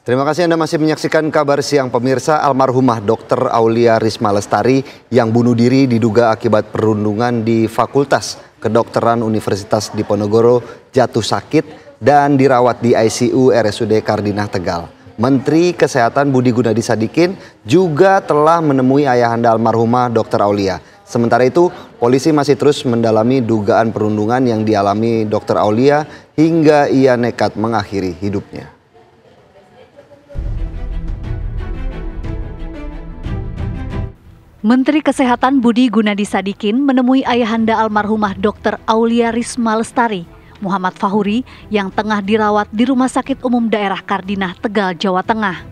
Terima kasih Anda masih menyaksikan Kabar Siang pemirsa. Almarhumah Dr. Aulia Risma Lestari yang bunuh diri diduga akibat perundungan di Fakultas Kedokteran Universitas Diponegoro jatuh sakit dan dirawat di ICU RSUD Kardinah Tegal. Menteri Kesehatan Budi Gunadi Sadikin juga telah menemui ayahanda almarhumah Dr. Aulia. Sementara itu, polisi masih terus mendalami dugaan perundungan yang dialami Dr. Aulia hingga ia nekat mengakhiri hidupnya. Menteri Kesehatan Budi Gunadi Sadikin menemui ayahanda almarhumah Dr. Aulia Risma Lestari, Muhammad Fahuri, yang tengah dirawat di Rumah Sakit Umum Daerah Kardinah, Tegal, Jawa Tengah.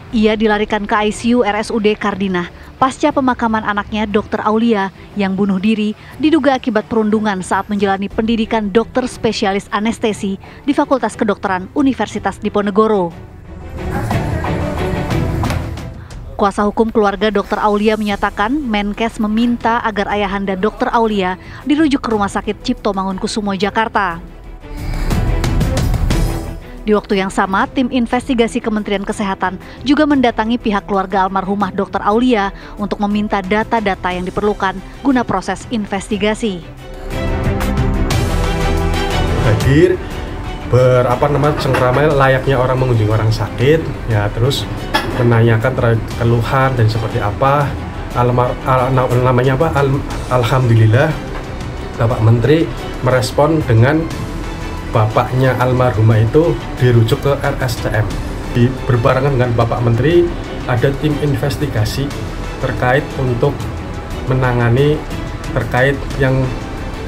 Ia dilarikan ke ICU RSUD Kardinah pasca pemakaman anaknya Dr. Aulia yang bunuh diri diduga akibat perundungan saat menjalani pendidikan dokter spesialis anestesi di Fakultas Kedokteran Universitas Diponegoro. Kuasa hukum keluarga Dr. Aulia menyatakan Menkes meminta agar ayahanda Dr. Aulia dirujuk ke Rumah Sakit Cipto Mangunkusumo, Jakarta. Di waktu yang sama, tim investigasi Kementerian Kesehatan juga mendatangi pihak keluarga almarhumah Dr. Aulia untuk meminta data-data yang diperlukan guna proses investigasi. Hadir cengkramai layaknya orang mengunjungi orang sakit, ya, terus menanyakan terkait keluhan dan seperti apa. Alhamdulillah Bapak Menteri merespon dengan bapaknya almarhumah itu dirujuk ke RSCM. Berbarengan dengan Bapak Menteri ada tim investigasi terkait untuk menangani terkait yang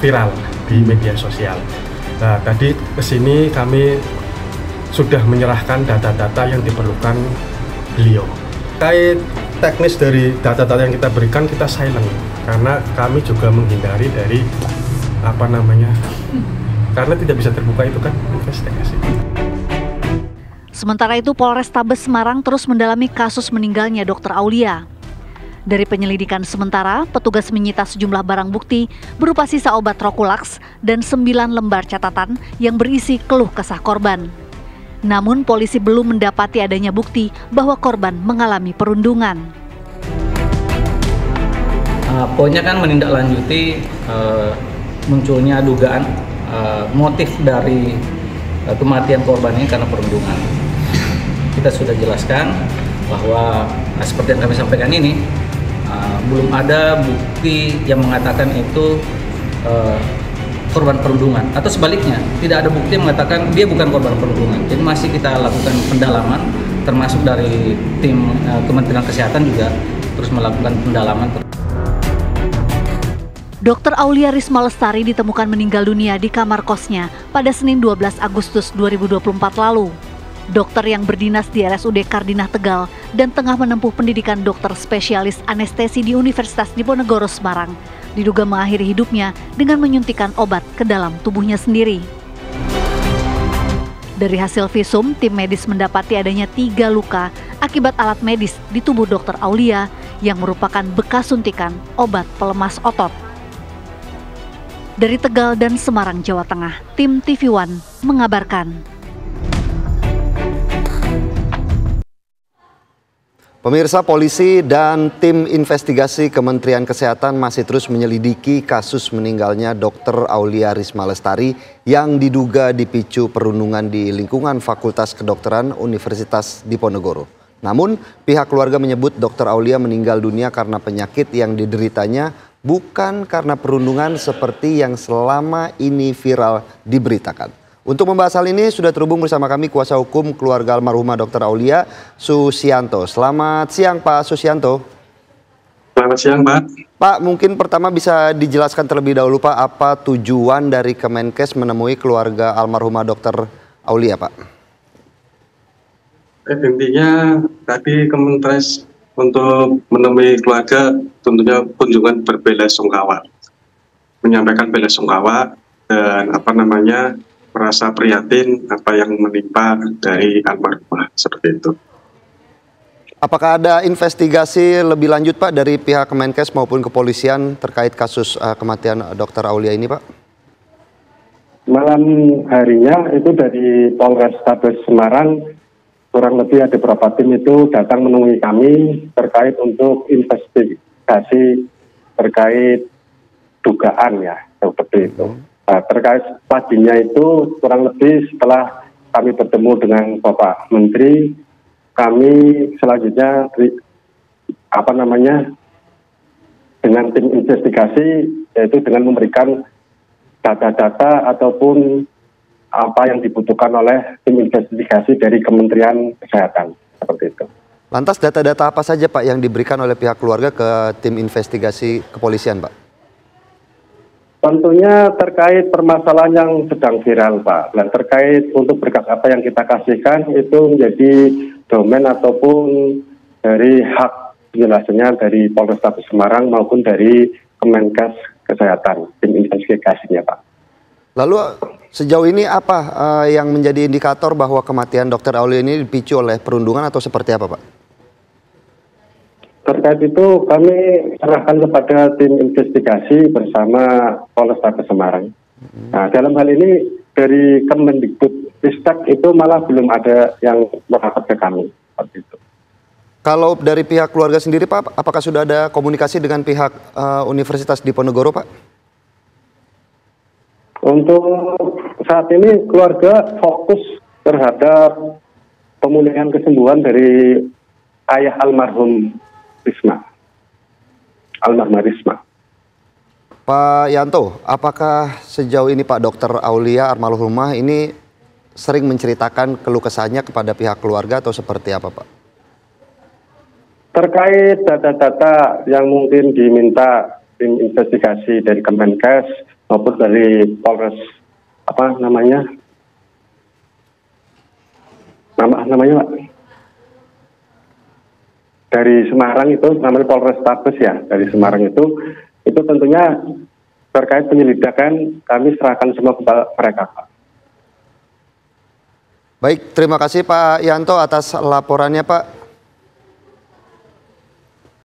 viral di media sosial. Nah, tadi kesini kami sudah menyerahkan data-data yang diperlukan beliau. Terkait teknis dari data-data yang kita berikan, kita silent karena kami juga menghindari dari karena tidak bisa terbuka itu kan investigasi. Sementara itu, Polrestabes Semarang terus mendalami kasus meninggalnya Dr. Aulia. Dari penyelidikan sementara, petugas menyita sejumlah barang bukti berupa sisa obat Rokulax dan 9 lembar catatan yang berisi keluh kesah korban. Namun polisi belum mendapati adanya bukti bahwa korban mengalami perundungan. Poinnya kan menindaklanjuti munculnya dugaan motif dari kematian korban ini karena perundungan. Kita sudah jelaskan bahwa seperti yang kami sampaikan ini, belum ada bukti yang mengatakan itu korban perundungan, atau sebaliknya tidak ada bukti yang mengatakan dia bukan korban perundungan. Jadi masih kita lakukan pendalaman, termasuk dari tim Kementerian Kesehatan juga terus melakukan pendalaman. Dr. Aulia Risma Lestari ditemukan meninggal dunia di kamar kosnya pada Senin 12 Agustus 2024 lalu. Dokter yang berdinas di RSUD Kardinah Tegal dan tengah menempuh pendidikan dokter spesialis anestesi di Universitas Diponegoro, Semarang, diduga mengakhiri hidupnya dengan menyuntikkan obat ke dalam tubuhnya sendiri. Dari hasil visum, tim medis mendapati adanya 3 luka akibat alat medis di tubuh Dr. Aulia yang merupakan bekas suntikan obat pelemas otot. Dari Tegal dan Semarang, Jawa Tengah, tim TV One mengabarkan. Pemirsa, polisi dan tim investigasi Kementerian Kesehatan masih terus menyelidiki kasus meninggalnya Dr. Aulia Risma Lestari yang diduga dipicu perundungan di lingkungan Fakultas Kedokteran Universitas Diponegoro. Namun, pihak keluarga menyebut Dr. Aulia meninggal dunia karena penyakit yang dideritanya, bukan karena perundungan seperti yang selama ini viral diberitakan. Untuk membahas hal ini sudah terhubung bersama kami kuasa hukum keluarga almarhumah Dr. Aulia, Susianto. Selamat siang Pak Susianto. Selamat siang Pak. Pak, mungkin pertama bisa dijelaskan terlebih dahulu Pak, apa tujuan dari Kemenkes menemui keluarga almarhumah Dr. Aulia Pak? Intinya tadi Kemenkes untuk menemui keluarga tentunya kunjungan berbela-sungkawa, menyampaikan bela-sungkawa dan merasa prihatin apa yang menimpa dari almarhumah, seperti itu. Apakah ada investigasi lebih lanjut Pak dari pihak Kemenkes maupun kepolisian terkait kasus kematian Dr. Aulia ini Pak? Malam harinya itu dari Polrestabes Semarang kurang lebih ada beberapa tim itu datang menemui kami terkait untuk investigasi terkait dugaan ya, seperti itu. Nah, terkait tadinya itu kurang lebih setelah kami bertemu dengan Bapak Menteri, kami selanjutnya dengan tim investigasi, yaitu dengan memberikan data-data ataupun apa yang dibutuhkan oleh tim investigasi dari Kementerian Kesehatan, seperti itu. Lantas data-data apa saja Pak yang diberikan oleh pihak keluarga ke tim investigasi kepolisian Pak? Tentunya terkait permasalahan yang sedang viral Pak, dan terkait untuk berkas apa yang kita kasihkan itu menjadi domain ataupun dari hak penjelasannya dari Polrestabes Semarang maupun dari Kemenkes Kesehatan, tim investigasinya Pak. Lalu sejauh ini apa yang menjadi indikator bahwa kematian Dr. Aulia ini dipicu oleh perundungan atau seperti apa Pak? Terkait itu kami serahkan kepada tim investigasi bersama Polrestabes Semarang. Nah, dalam hal ini dari Kemendikbud-Ristek itu malah belum ada yang melapor ke kami seperti itu. Kalau dari pihak keluarga sendiri Pak, apakah sudah ada komunikasi dengan pihak Universitas Diponegoro Pak? Untuk saat ini keluarga fokus terhadap pemulihan kesembuhan dari ayah almarhum Risma. Pak Yanto, apakah sejauh ini Pak Dr. Aulia almarhumah ini sering menceritakan keluh kesahnya kepada pihak keluarga atau seperti apa Pak? Terkait data-data yang mungkin diminta tim investigasi dari Kemenkes maupun dari Polres namanya Pak? Dari Semarang itu namanya Polrestabes ya, dari Semarang itu tentunya terkait penyelidikan kami serahkan semua kepada mereka Pak. Baik, terima kasih Pak Yanto atas laporannya Pak.